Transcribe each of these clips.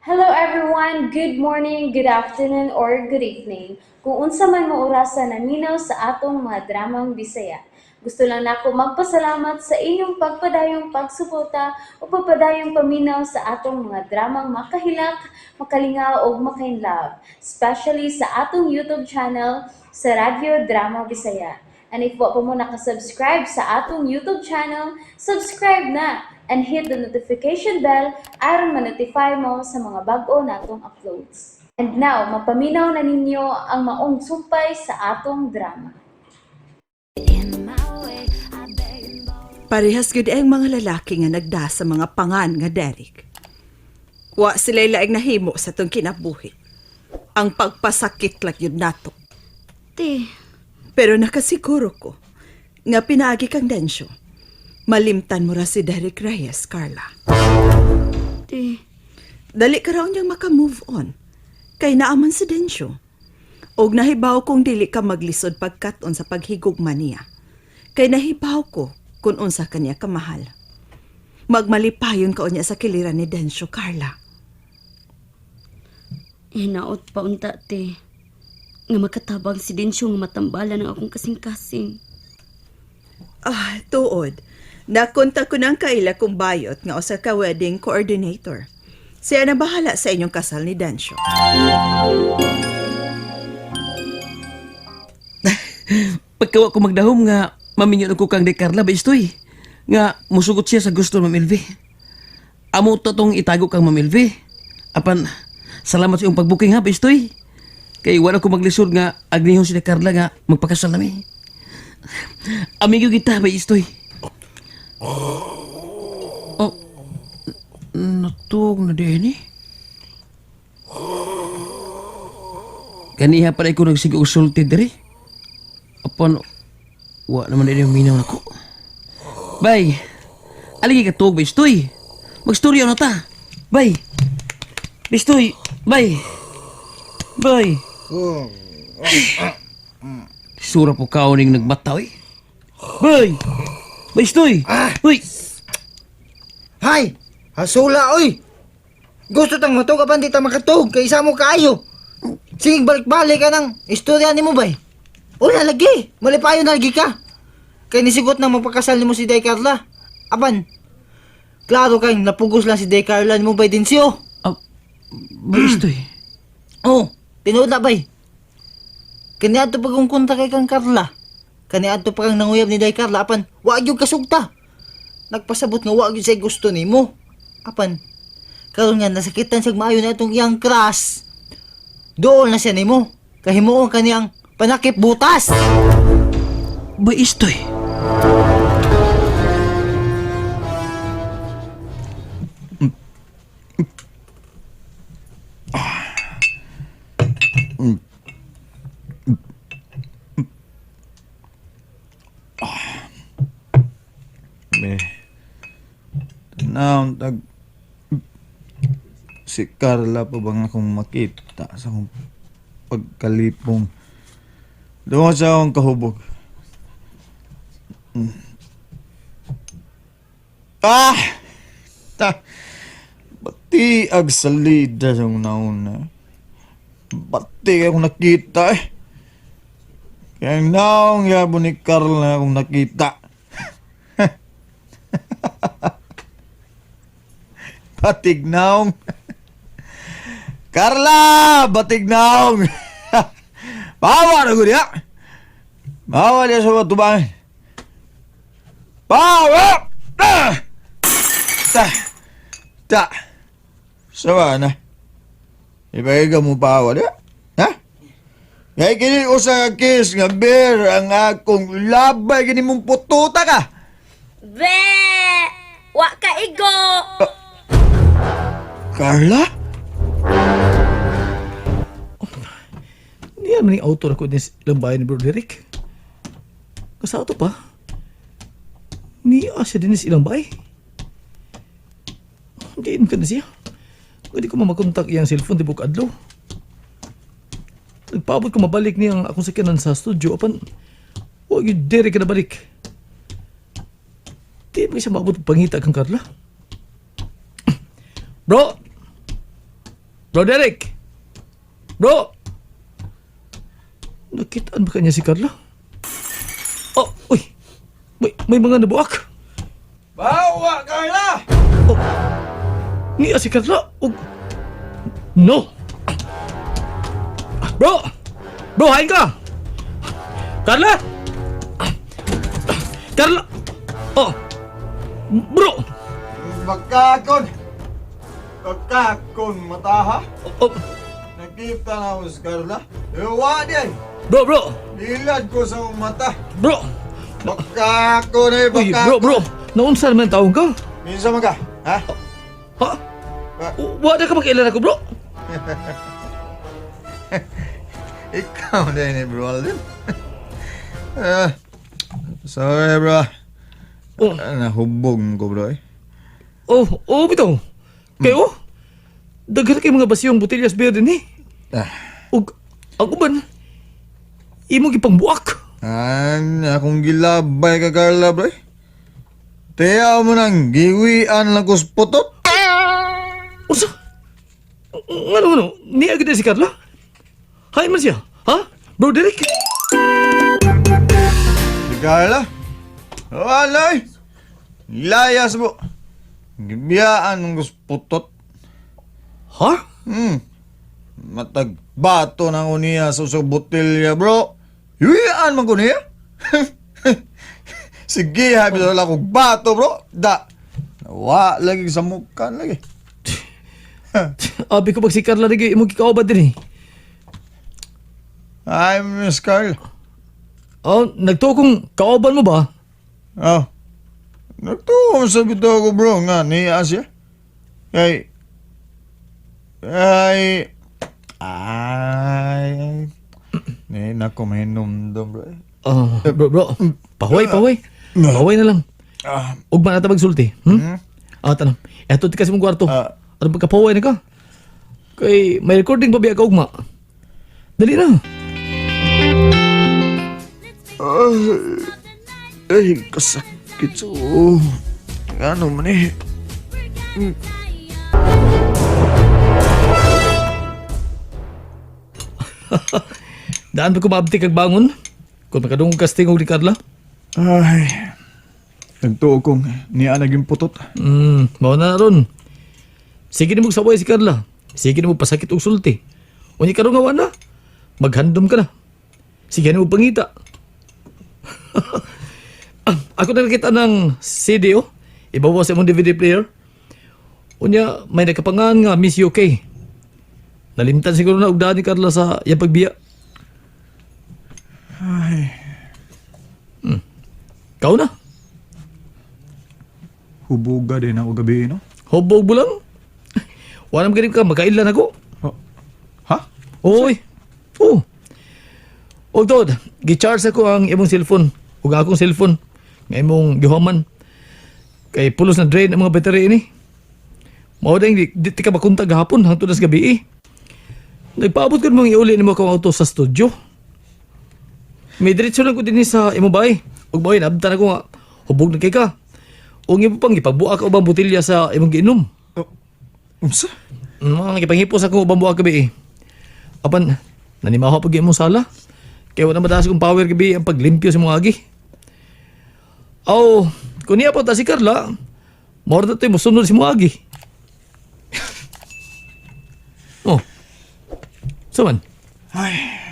Hello everyone, good morning, good afternoon, or good evening. Kung unsa man mo orasan naminaw sa atong mga dramang Bisaya. Gusto lang nako magpasalamat sa inyong pagpadayong pagsuporta o pagpadayong paminaw sa atong mga dramang makahilak, makalingaw o makainlove, especially sa atong YouTube channel sa Radyo Drama Bisaya. And if wa pa mo nakasubscribe sa atong YouTube channel, subscribe na and hit the notification bell aron ma-notify mo sa mga bag-o natong uploads. And now, mapaminaw na ninyo ang maong sumpay sa atong drama. Parehas gud ang mga lalaki nga nagda sa mga pangan nga Derek. Wa sila'y laing nahimo sa tong kinabuhi. Ang pagpasakit lang yun nato. Te, Pero nakasiguro ko nga pinaagi kang Densyo. Malimtan mo ra si Derek Reyes, Carla. te, Dali ka raw niyang makamove on. Kay naaman si Densyo. Og nahibaw kong dili ka maglisod pagkaton sa paghigugma niya. Kay nahibaw ko kung unsa kaniya kamahal. Magmalipayon ka unya sa kiliran ni Densyo, Carla. hinaot pa unta te. Nga makatabang si Densyo nga matambala ng akong kasing-kasing. Tuod. Nakunta ko ng kaila kong bayot nga usa ka wedding coordinator. Siya na bahala sa inyong kasal ni Densyo. Pagkawa ko magdahom nga maminyon ko kang de Carla ba istoy nga musugot siya sa gusto ni Ma'am Elvie. Amo to tong itago kang Ma'am Elvie. Apan salamat sa iyong pagbuking ha ba istoy. Kay wala ko maglisod nga agnihon si de Carla nga magpakasal nami. Amigo kita ba istoy. Oh, natug na din eh. Kaniha pa rin ko nagsigo-usulti diri. Apan, wa naman din yung minaw na ko. Bay, aligi ka tog, Bistoy. Magstorya na ta. Bay, Bistoy, bay. Bay. Sura po kauning nagbataw eh. Bay, Bistoy. Uy, Hay! Hasula, oy! Gusto tang matog, apan di ta makatog, kay isa mo kaayo. Sige, balik-balik ka ng istorya ni mo, bay. Wala lagi, malipayo na lagi ka. Kay nisigot na mapakasal ni mo si Day Carla. Apan, klaro kay napugos lang si Day Carla ni mo, bay din siyo. Bistoy. Oh, tinuod na, bay. Kaniadto pa kong kunta kay kang Carla. Kaniadto pa kang nanguyab ni Day Carla, apan, wag yung kasugta. Nagpasabot nga wag yung say gusto ni mo. Apan, karon nga nasakitan siya maayo na itong iyang crush. Doon na siya ni mo. Kahimuon kaniyang panakip butas. Bistoy. Me. Tanaw, si Carla pa bang akong makita sa akong pagkalipong doon sa akong kahubog. Ah! Bati ag salida sa una. Bati akong nakita eh. Kaya naong yabo ni Carla akong nakita. Batignaong. Carla! Batignaong! Bawa na ko niya! Bawa niya sa matubang. Bawa! Ta! Sawa na. Ibaiga mo bawa niya? Ha? Ngay kini ko sa kiss nga beer ang akong labay kini mong pututa ka. Be! Wa ka igo! Carla? Hindi naman yung auto na ko din silang bayan ni Bro Derek. Kasa auto pa? Ni Asya din silang bahay. Hindi ka na siya. Hindi ko mamakontak iyang cellphone di buka adlaw. Nagpaabot ko mabalik niya akong sakyanan sa studio. Apan, huwag yung Derek na balik. Di ba siya maabot pangita kang Carla? Bro! Bro Derek! Bro! Nakitaan ba kanya si Carla? Oh, uy! May mga nabuak! Bawa, Carla! Niya si Carla! No! Bro! Bro, hain ka! Carla! Carla! Oh! Bro! Magkakon! Magkakon mataha? Oh, Nakita na ako si Carla. Ewa di ay! bro! Nilad ko sa mong mata. Bro! Magkakon ay Uy, magkakon. bro! Naunsa naman taong ka? Minsan man ka, ha? Ha? Wala ka makailan ako, bro? Ikaw din eh, bro Alden. Sorry, bro. Oh, Nahubog ko, bro eh. bitaw. Kayo? Daghan kay mga basiyong botellas beer din eh. Ah, Ug, ako ba? Imo gipang buak. akong gilabay ka, Carla, bro eh. Tiyaw mo nang giwian lang ko sa putot. Usa? Ano? Niya agad si Carla? Hay man siya, ha? Bro Derek? Si Carla? Walay! Layas mo. Gibiyaan ng ko sa putot. Ha? Matag bato ng uniya sa botelya, bro. Yuyan man ko niya. Sige, habi na lang kong bato, bro. Nawa lagi sa mukha lagi. Abi ko pag si Carla nagay imo gikaubad din eh. Ay, Miss Carl. Oh, nagtukong kauban mo ba? Oh. Nagtuong sa bitaw ko, bro, nga niya siya. Ay. Nako, may numdum, bro. Bro. Pahuay. Pahuay na lang. Ug man natabag sulti. Tanong. Eto ti kasi mong kwarto. Ano pagkapahuay na ka? Kay may recording pa biya ka ugma. Dali na. Ay, kasakit so. Ano man eh. Daan pa kumabti kag bangon? Kung makadungog kastingog ni Carla? Ay, nagtuo kong niya naging putot. Mao na ron. Sige ni mo sabay si Carla. Sige ni mo pasakit og sulti. Unya karon nga na. Maghandom ka na. Sige ni mo pangita. Ako na nakita ng CD oh. Ibawa sa imong DVD player. Unya may nakapangan nga Miss UK. Nalimtan siguro na og daan ni Carla sa iyang pagbiya. Ay, Kau na. hubuga din ako gabi, no? Hobog mo lang. Wala mo ganit ka, magkailan ako. Ha? Oy. Oh. Og tod, gi-charge ako ang imong cellphone. Ug akong cellphone. Nga imong gihuman. Kay pulos na drain ang mga battery ini. Mao ding di ka makuntag gahapon hangtod sa gabi eh. Nagpaabot ko mga iuli nimo akong auto sa studio. May diretso lang ko din sa imo bay. Ug boy, nabtan ako nga hubog na kay ka. Ug imo pang gipagbuak ka ubang botelya sa imong giinom. Umsa? Mga gipangipos ako ubang buak gabi eh. Apan, nanimaho pag imong sala. Kaya wala madalas kong power gabi ang paglimpyo sa mga agi. Aw, kung niya po ta si Carla, more na tayo musunod si mga agi. Oh, saman? Ay.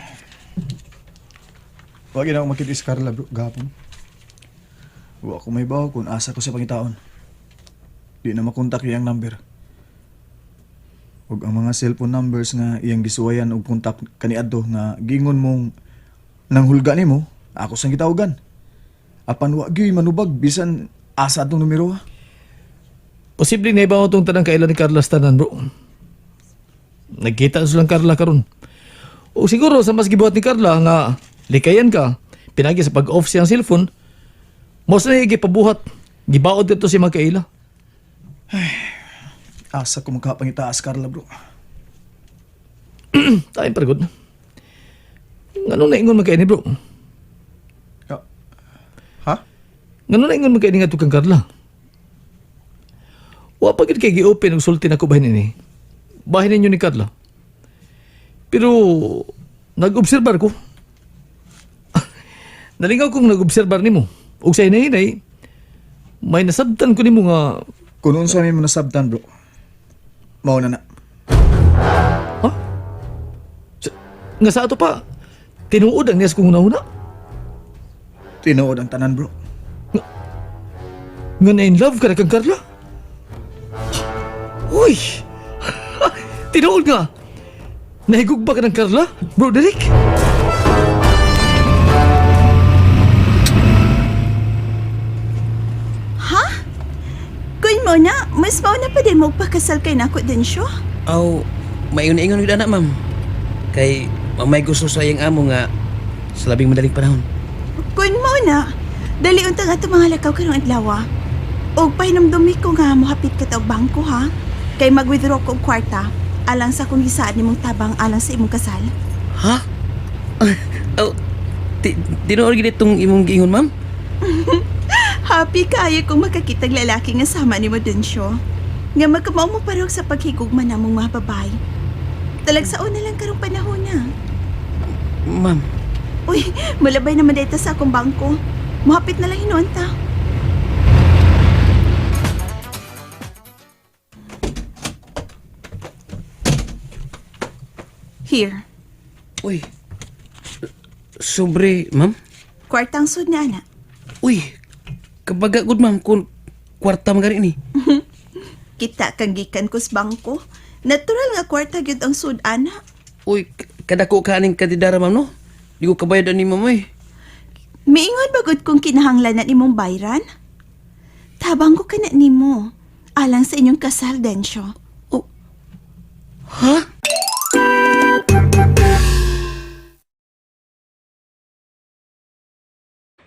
Wag na ako makita si Carla, bro, gapon. Wa ko may bawa kung asa ko sa pangitaon. Di na makontak iyang number. Ug ang mga cellphone numbers nga iyang gisuwayan og kontak kaniadto nga gingon mong nanghulga nimo, ako sang gitawagan. Apan wa gyud manubag bisan asa atong numero. Posible na iba itong tanang kailan ni Carla sa tanan, bro. Nagkita silang Carla karon. O siguro sa mas gibuhat ni Carla nga likayan ka, pinagi sa pag-off siyang cellphone, mas na gipabuhat, gibaod dito si Magkaila. Asa ko magkapangitaas, Carla, bro. Tayo paragod. Ganun na ingon magkaini, bro. Ha? Ganun na ingon magkaini nga tukang Carla. Wa pagid kay gi-open og sulti na ko bahin ini. bahay ninyo ni Carla. Pero, nag-obserbar ko. Nalingaw kong nag-obserbar nimo. Ug sa hinay may nasabtan ko nimo nga, Kung unsa may mo nasabtan, bro. Mao na na. ha? Nga sa ato pa, tinuod ang niyas kong una-una. Tinuod ang tanan, bro. Nga na in love ka na kang Carla. Uy! Tinuod nga! Nahigug ba ka ng Carla, Bro Derek? Ha? Kun mo na, mas mauna pa din mo pagkasal kay nako din siya. Aw, maingon-ingon yun anak, ma'am. Kay mamay gusto sa iyang amo nga sa labing madaling panahon. Kun mo na, dali untang ato mga lakaw karong adlaw. O pahinumdumi ko nga mohapit ka tawag bangko ha. Kay mag-withdraw ko og kwarta alang sa kung gisaan nimong tabang alang sa imong kasal. Ha? Aw, tinuod gid itong imong giingon, ma'am? Happy kayo kung makakitag lalaki nga sama ni mo din siya. Nga magkamaw mo parang sa paghigugman namong mga babae. Talagsaon na lang karong panahon na. Ma'am, Uy, malabay naman dito sa akong bangko. Muhapit na lang hinuon ta. Here, uy. Sobre, ma'am? kwartang sud na ana. Uy, kabaga good ma'am kung kwarta magari ni. Kita kang gikan ko sa bangko. Natural nga kwarta gyud ang sud ana. Uy, kadako kaning kandidara ma'am no? Di ko kabayad ani ma'am eh. Miingon bagod kung kinahanglan na nimong bayran? Tabang ko kana nimo. Alang sa inyong kasal, Densyo. Ha?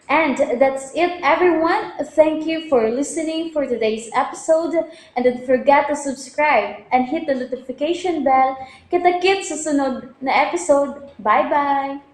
And that's it, everyone. Thank you for listening for today's episode. And don't forget to subscribe and hit the notification bell. Kita-kit sa sunod na episode. Bye-bye!